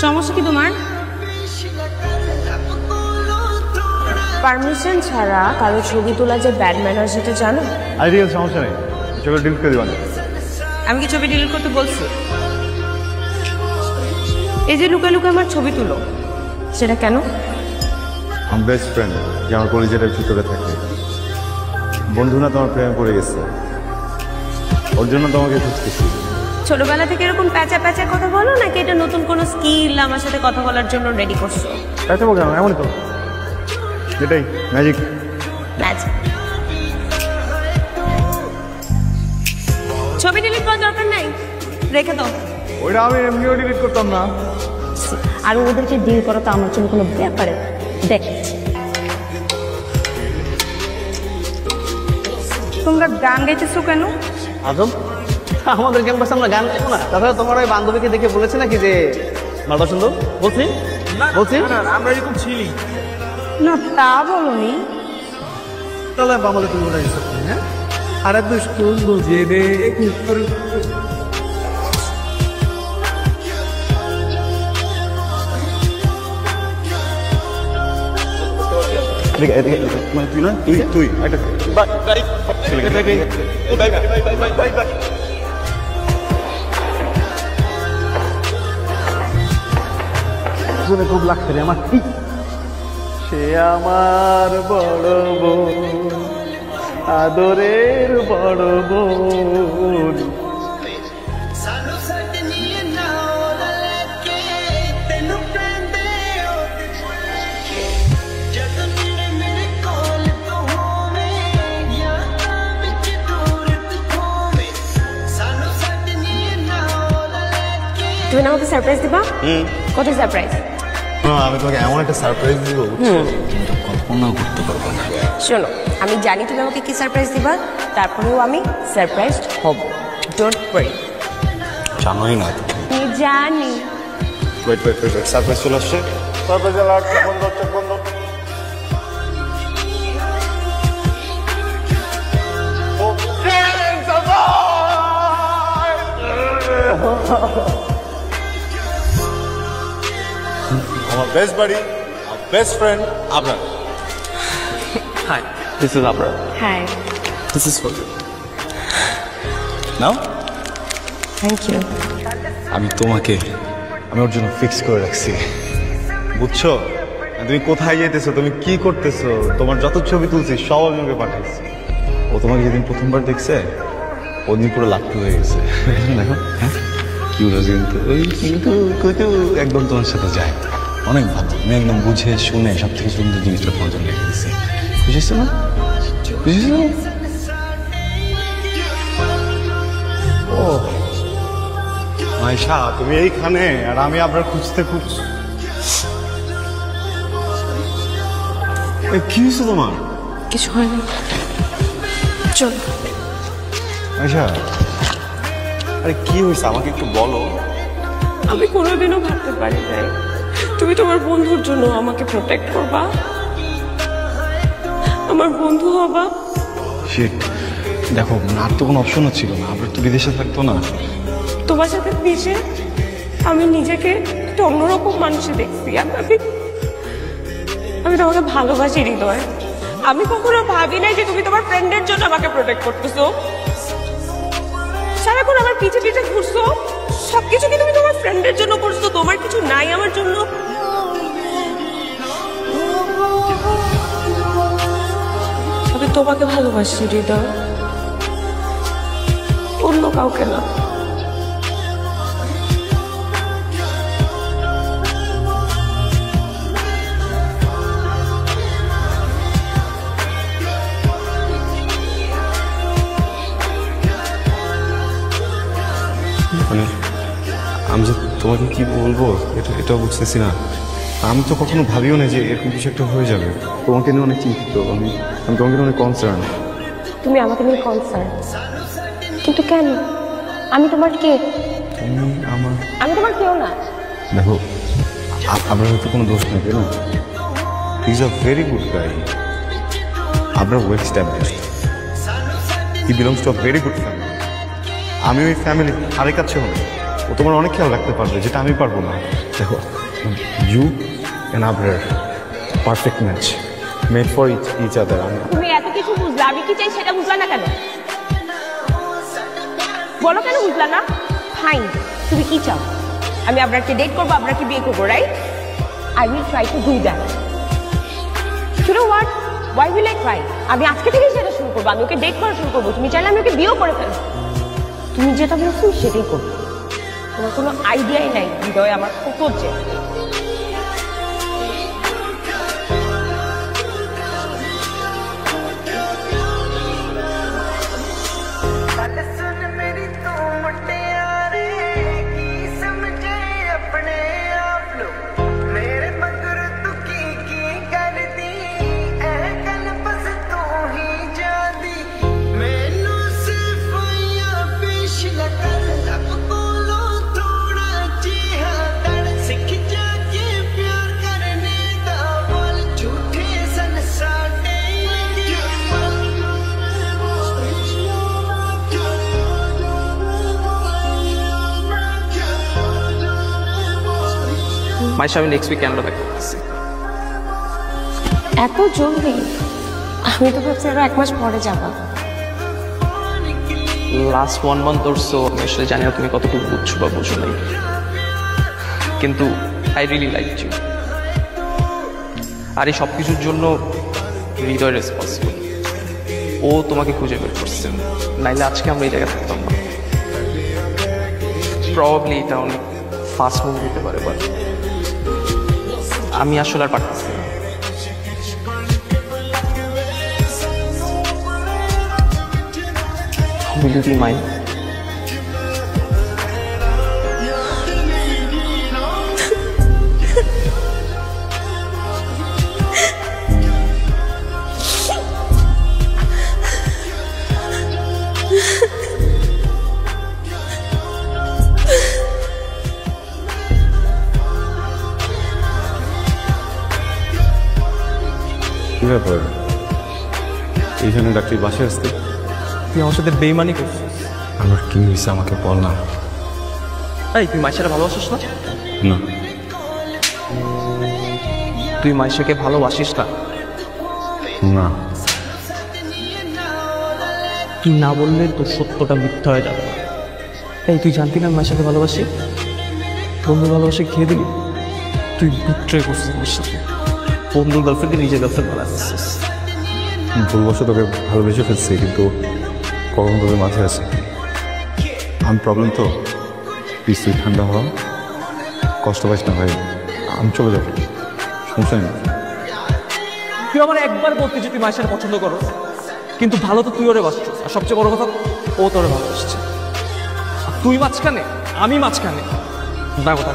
সমস্যা কি তোমার? পারমিশন ছাড়া কারো ছবি তোলা যে ব্যাড ম্যানার সেটা জানো? আইডিয়াল সমস্যা নেই, ছবি ডিলিট করে দিবানা। আমি কি ছবি ডিলিট করতে বলছি? এই যে লুকা লুকা আমার ছবি তুলো, সেটা কেন? আমার বেস্ট ফ্রেন্ড যে আমার কলেজের ভিতরে থাকে, বন্ধু না তোমার প্রেমে পড়ে গেছে, ওর জন্য তোমাকে খুঁজতেছি। ছোটবেলা থেকে এরকম প্যাচা প্যাচা কথা বলো নাকি এটা নতুন কোনো স্কিল আমার সাথে কথা বলার জন্য রেডি করছো? প্যাচা বলছো না, এমনই তো, এটাই ম্যাজিক। ম্যাজিক? ছবি ডিলিট করার দরকার নাই, রেখে দাও। ওইটা আমি এমনিও ডিলিট করতাম না। আর ওদেরকে ডিল করা তো আমার জন্য কোনো ব্যাপারে। দেখ তোমরা গান গাইতেছো কেন? আজম, আমাদের ক্যাম্পাসে আমরা গান গাইবো না? তাছাড়া তোমার ওই বান্ধবীকে দেখে বলেছে নাকি যে মালটা সুন্দর? বলছি আমরা এরকম ছিলি না, তা বলনি। তাহলে আমাদের তুমি ওটা হিসাব করি। হ্যাঁ, আর এত সুন্দর যে রে মানে তুই না, তুই একটা খুব লাগছে রে আমার। সে আমার বড় বোন, আদরের বড় বোন। তুমি না আমাকে সারপ্রাইজ দিবা? কত সারপ্রাইজ? আমি তোমাকে এমন একটা সারপ্রাইজ দিব কল্পনা করতে পারবো না। শোনো, আমি জানি তুমি আমাকে কি সারপ্রাইজ দিবা, তারপরেও আমি সারপ্রাইজড হব। Don't worry. জানোই না আমি জানি। ওয়েট সারপ্রাইজ চলে আসছে। সারপ্রাইজ অ্যালার্ট, চোখ বন্ধ। আমার best buddy, best friend Abrar. Hi, this is Abrar. Hi, this is for you. নাও, থ্যাংক ইউ। আমি ওর জন্য ফিক্স করে রাখছি, বুঝছো? তুমি কোথায় যেতেছো, তুমি কি করতেছো, তোমার যত ছবি তুলছি সব আমি ওকে পাঠাইছি। ও তোমাকে যেদিন প্রথমবার দেখছে ওদিন পুরো লাট্টু হয়ে গেছে। দেখো, হ্যাঁ কিউট আছে কিন্তু একদম তোমার সাথে যায়, অনেক ভালো। আমি একদম বুঝে শুনে সব থেকে সুন্দর জিনিসটা তোমার জন্য রেখে দিচ্ছি। বুঝেছো না? ও মাইশা, তুমি এইখানে আর আমি আপনার খুঁজছি। কি হয়েছে তোমার? কিছু হয়নি, চল। মাইশা, আরে কি হয়েছে আমাকে একটু বলো। আমি কোনোদিনও ভাবতে পারি নাই তুমি তোমার বন্ধুর জন্য আমাকে প্রোটেক্ট করবা, আমার বন্ধু হবা। শিট, দেখো আর তো কোনো অপশনও ছিল না, আমরা তো বিদেশে থাকতো না। তোমার সাথে মিশে আমি নিজেকে একটা অন্যরকম মানুষে দেখছি। আমি তোমাকে ভালোবাসি হৃদয়। আমি কখনো ভাবি নাই যে তুমি তোমার ফ্রেন্ডের জন্য আমাকে প্রোটেক্ট করতেছো, সারাক্ষণ আমার পিছে পিছে ঘুরছো। সবকিছু কি তুমি তোমার ফ্রেন্ডের জন্য করছো? তোমার কিছু নাই আমার জন্য? আমি তোমাকে ভালোবাসি হৃদয়, অন্য কাউকে না। মানে আমি যে তোমাকে কি বলবো এটাও বুঝতেছি না। আমি তো কখনো ভাবিও না যে এরকম কিছু একটা হয়ে যাবে। তোমাকে নিয়ে অনেক চিন্তিত আমি তোমাকে নিয়ে অনেক কনসার্ন। তুমি আমাকে নিয়ে কনসার্ন, কিন্তু কেন? আমি তোমার কে? আমি তোমার কেউ না। দেখো, আপনার হয়তো কোনো দোষ নেই, না? He is a very good guy. আপনার well established, he belongs to a very good family. আমি ওই ফ্যামিলির আরেক কাছে হই। ও তোমার অনেক খেয়াল রাখতে পারবে, যেটা আমি পারবো না। দেখো, you and Abrar perfect match, made for each other. তুমি এত কিছু বুঝলা, আমি কি চাই সেটা বুঝলা না কেন? বলো কেন বুঝলা না? ফাইন, তুমি কি চাও? আমি আপনাকে ডেট করবো, আপনাকে বিয়ে করবো, right? I will try to do that. You know what? Why will I try? আমি আজকে থেকেই সেটা শুরু করবো, আমি ওকে ডেট করা শুরু করবো। তুমি চাইলে আমি ওকে বিয়েও করে ফেলবো। তুমি যেটা বলছো সেটাই করবো। তোমার কোনো আইডিয়াই নাই হৃদয় আমার কত যে। মাইশা, আমি নেক্সট উইক ক্যানাডা ব্যাক করতেছি। এত জলদি? আমি তো ভাবছি আরো 1 মাস পরে যাবা। লাস্ট 1 মান্থ ওর সো আমি আসলে জানি না তুমি কতটুকু বুঝছো বা বুঝো নাই, কিন্তু আই রিয়েলি লাইক ইউ। আর এই সব কিছুর জন্য হৃদয় রেসপন্সিবল। ও তোমাকে খুঁজে বের করছে, নাইলে আজকে আমরা এই জায়গায় থাকতাম না। প্রবাবলি এটা অনেক ফাস্ট মুভ দিতে পারে, বাট আমি আসলে আর পারতেছি না। Will you be mine? কি ব্যাপার, এইখানে ডাক্তার বাসায় আসতে? তুই আমার সাথে বেইমানি করছিস। আমার কি হয়েছে আমাকে বল না। এই তুই মাইশাকে ভালোবাসিস না? না। তুই মাইশাকে ভালোবাসিস না? না। তুই না বললে তোর সত্যটা মিথ্যা হয়ে যাবে। এই তুই জানতি না মাইশাকে ভালোবাসি? বন্ধুর ভালোবাসে খেয়ে দিলি। তুই বিট্রে করছিস আমার সাথে। বন্ধুর গার্লফ্রেন্ডকে নিজের গার্লফ্রেন্ড বানাচ্ছিস। ভুলবশত তোকে ভালোবেসে ফেলছি, কিন্তু কখন তোদের মাথায় আছে আমি প্রবলেম তো। প্লিজ তুই ঠান্ডা হওয়া, কষ্ট পাইস না ভাই, আমি চলে যাবো, সমস্যা নেই। তুই আমার একবার বলতে যে তুই মাইশাকে পছন্দ করো, কিন্তু ভালো তো তুই ওরে বাসছিস, আর সবচেয়ে বড় কথা ও তোরে ভালোবাসছে। তুই মাঝখানে, আমি মাঝখানে, না কথা।